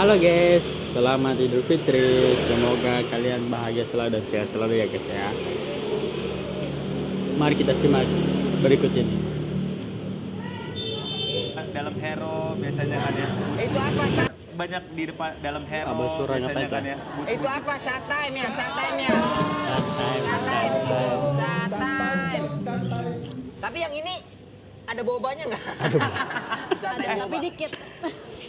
Halo guys, selamat Idul Fitri. Semoga kalian bahagia selalu dan sehat selalu ya guys ya. Mari kita simak berikut ini. Dalam hero biasanya kan ya. Itu apa? Banyak di depan dalam hero Abah Surah biasanya ngapain kan tuh? ya. Itu apa? Chat time ya, chat time ya. Chat time itu, chat time. Tapi yang ini ada bobanya nggak? Chat time Tapi boba. dikit.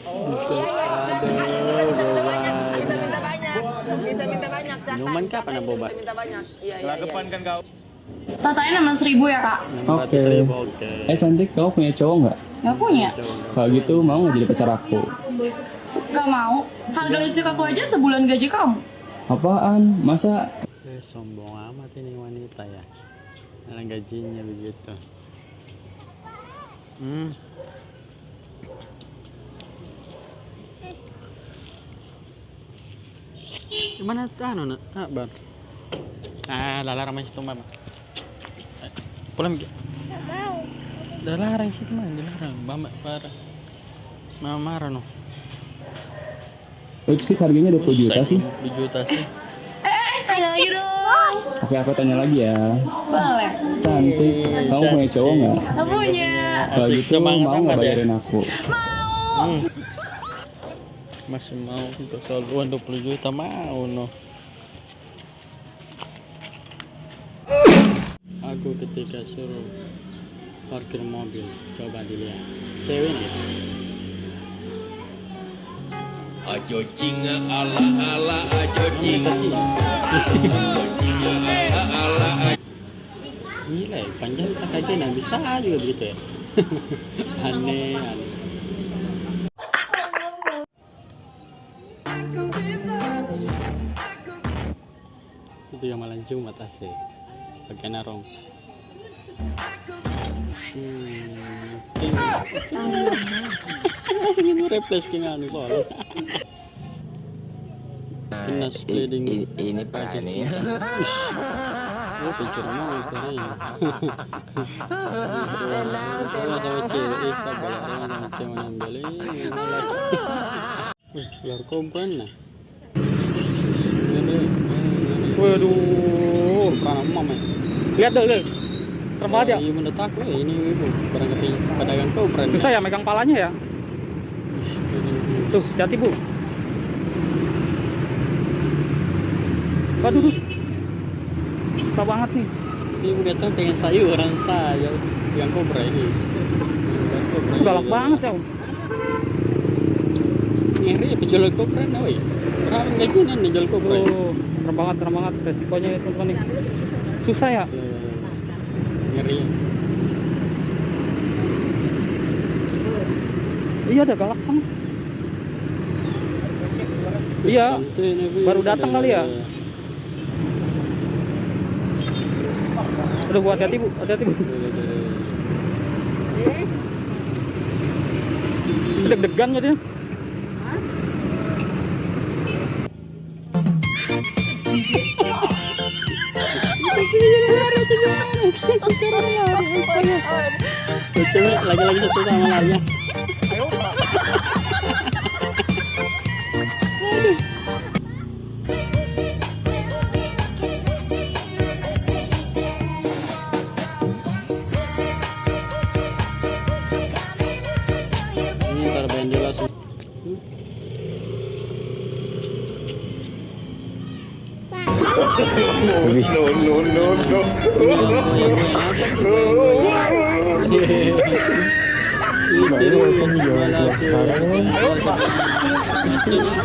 Iya iya, chat time kita bisa minta banyak, bisa minta banyak, bisa minta banyak. Chat time, Minuman chat kapan time ada boba? bisa minta banyak. Iya iya. Lagapan kan kau. Totalnya 16.000 ya kak? 600.000, oke. Cantik, kamu punya cowok nggak? Nggak punya? Kalau gitu mau nggak jadi pacar aku? Nggak mau? Harga lipstik aku aja sebulan gaji kamu. Apaan? Masa? Sombong amat ini wanita ya. Karena gajinya begitu. Gimana anu nak? Bang. Larang masih tuh mama. Pulang. Enggak mau. Dah larang sih mah, dilarang. Mama parah. Mama marah no. Lipstick harganya 20 juta sih. 20 juta sih. Tanya lagi dong. Oke, aku tanya lagi ya. Boleh. Cantik, kamu punya cowok nggak? Nggak punya. Kalau Asik, gitu semangat mau nggak amat ya. bayarin aku? Mau. Masih mau untuk soal uang 20 juta mau no. Aku ketika suruh parkir mobil, coba dilihat cewek nih. Ajo jinga ala ala ajo jinga ala Gila ya, panjang tak aja nah bisa juga begitu ya. Aneh. Itu yang malah cuma tasnya pakai narong. Ini replace anu soalnya. Kinas bleeding. ini Pak nih. Oh, pikir mau caranya. Sama cewek, sabar sama cewek yang beli. Luar kompan nah. Waduh, karena mama. Lihat deh, serem banget ya. Iya mendetak loh ini ibu. Barangkali pedagang kompren. Susah ya megang palanya ya. Tuh, hati bu. Waduh, susah banget nih. Ini udah tuh pengen sayuran saya yang kobra ini. Galak banget ya. Ngeri ya penjual kobra nah weh. Berapa gajian nih jual kobra? Oh, serem banget resikonya ya teman-teman nih. Susah ya. Ngeri. Iya ada galak banget. Iya, baru datang kali ya. Aduh, hati-hati bu, hati-hati bu. Deg-degan jadinya. Cewek lagi-lagi satu sama lainnya. Ini ntar band jelas.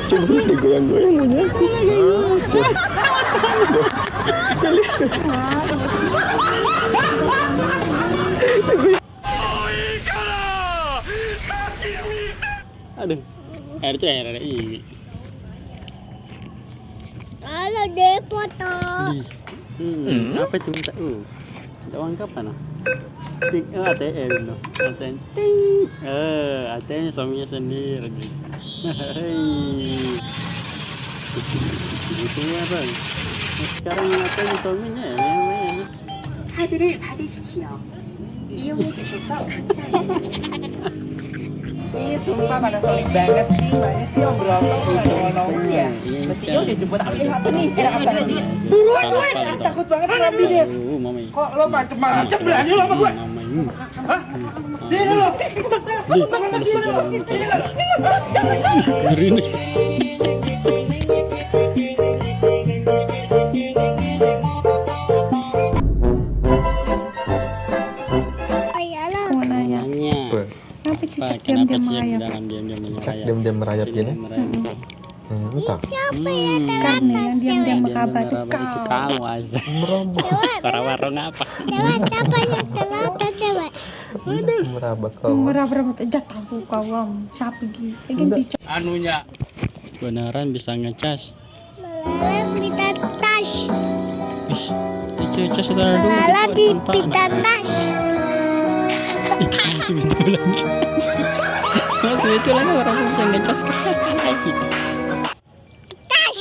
Coba digoyang-goyang aja. Aduh, air itu air ini. Halo deh foto. Apa itu minta? Minta uang kapan? Ting, ATM no. ATM. Ting. ATM suaminya sendiri. Hei. Itu apa? Sekarang ATM suaminya ya. 카드를 받으십시오. 이용해 주셔서 감사합니다. Ih, sumpah pada solid banget sih. Mbaknya sih om Broto nggak nongol ya. Mestinya udah jemput aku apa nih? Apa nih? Buruan gue, takut banget sama Rambi deh. Kok lo macem-macem berani lo sama gue? Hah? Sini lo. Ngeri nih. Ayalah. Mau nanya, Nanya. kenapa cicak Pak, diam-diam kenapa merayap? jangan diam-diam merayap? Diam-diam merayap gini. Entah. Siapa ya Karena yang diam-diam meraba tuh Itu kau. kamu aja. Warung apa? Cewek, siapa yang celaka cewek? Meraba kau. Meraba-raba aja tahu kau om. Siapa gitu? Ganti cicak. Anunya Beneran bisa ngecas. Meleleh pita tas. Itu cas ada Meleleh di pita tas. Masih itu lagi. Masih itu lagi orang bisa ngecas. Tas.